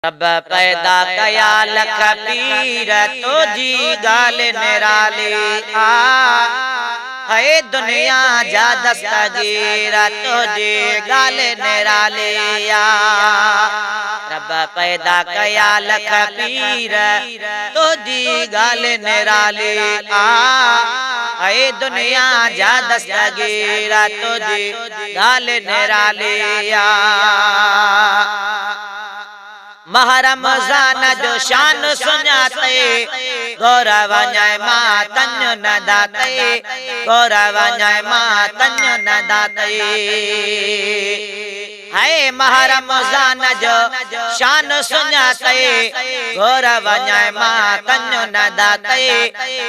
रब पैदा कया लख पीर तुझी गाल निराली आ है दुनिया जा दस्तगीर तुझी गाल निराली आ। रब पैदा कया लख पीर तुझी गाल निराली आ है दुनिया जा दस्तगीर तुझी गाल निराली आ। माह रमज़ान जो शान सुञाते गौरव न्याय मां तन्य न दाते गौरव न्याय मां तन्य न दाते है माह रमज़ान जो शान सुञाते गौरव न्याय मां तन्य न दाते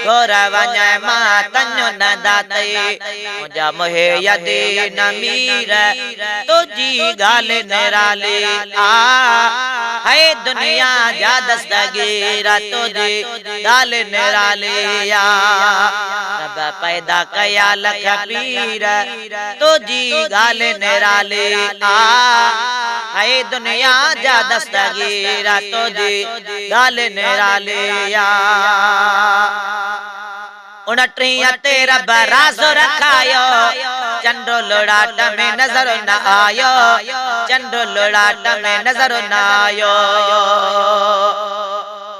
गौरव न्याय मां तन्य न दाते मुझा मोहे यदि न मीर तुझी गाल निराली आ है दुनिया जा दस्तगीर तुझी गाल निराली आ। रब पैदा कया लख पीर तुझी गाल निराली आ है दुनिया जा दस्तगीर तुझी गाल निराली आ। 29 तेरा राज रखायो चंद्र लोड़ाट में नजर न आयो चंद्र लोड़ाट में नजर न आयो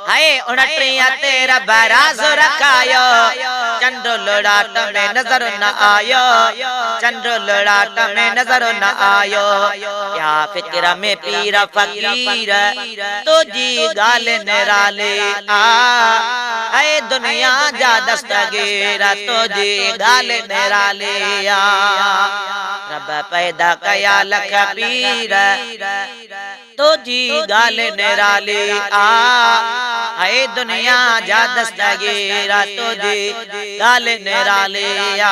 है 29 तेरा राज रखायो चंद्र लोड़ाट में नजर न आयो चंद्र लोड़ाट में नजर न आयो क्या फिक्र में पीर फकीर तुझी गाल निराली आ है दुनिया जा दस्तगीर तुझी गाल निराली आ। रब पैदा कया लख पीर तुझी गाल निराली आ है दुनिया जा दस्तगीर तुझी गाल निराली आ।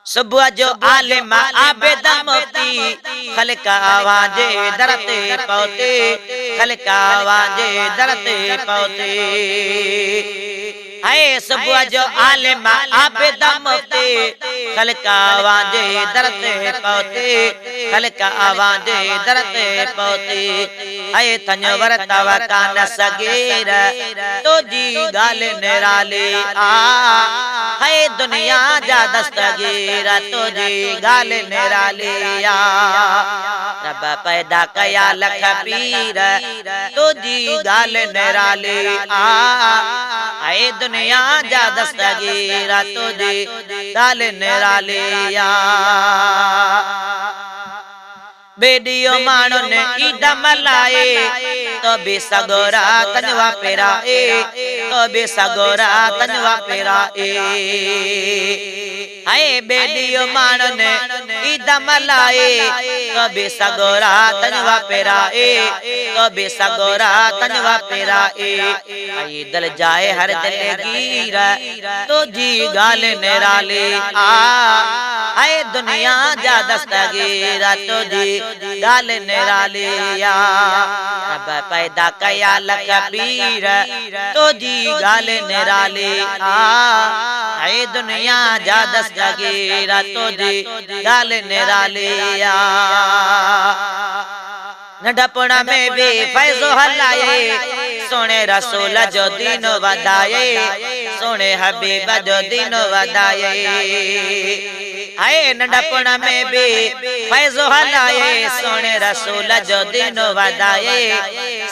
सुबह जो आलिम आबिद मुफ्ती खल्क आवाज़े दरते पहुँचे खल्क आवाज़े दरते पहुँचे है सुबह जो आलिम आबिद मुफ्ती खल्क आवाज़े दरते पहुँचे खल्क आवाज़े दरते पहुँचे है तन्यो वरतव कान सगीर तुझी गाल निराली आ है दुनिया जा दस्तगीर तुझी गाल निराली आ। रब पैदा कया लख पीर तुझी गाल निराली आ है दुनिया जा दस्तगीर तुझी गाल निराली आ। बेडियो मानो ने ईद मलाए तो बे सगोरा तनवा पेराए तो बे सगोरा तनवा पेराए है बेडियो मानो ने ईद मलाए तो बे सगोरा तनवा पेराए तो बे सगोरा तनवा पेराए आई दल जाए हर दिल गिर तुझी गाल निराली आ है दुनिया जा दस्तगीर तुझी गाल निराली आ। रब पैदा कया लख पीर तुझी गाल निराली आ है दुनिया जा दस्तगीर तुझी गाल निराली आ। नंढपण में भी फैज़ो हलाए सोने रसूल जो दीनो वधाए सोने हबीब जो दीनो वधाए है नंढपण में भी फैज़ो हलाए सोने रसूल जो दीनो वधाए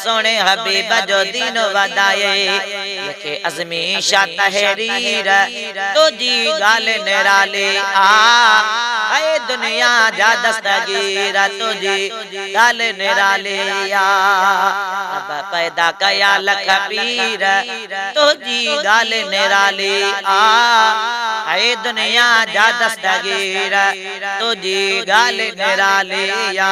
सोने हबीब जो दीनो वधाए लिखे अज़मी शाह तहरीर तुझी गाल निराली आ है दुनिया जा दस्तगीर तुझी गाल निराली आ। रब पैदा कया लख पीर तुझी गाल निराली आ है दुनिया जा दस्तगीर तुझी गाल निराली आ।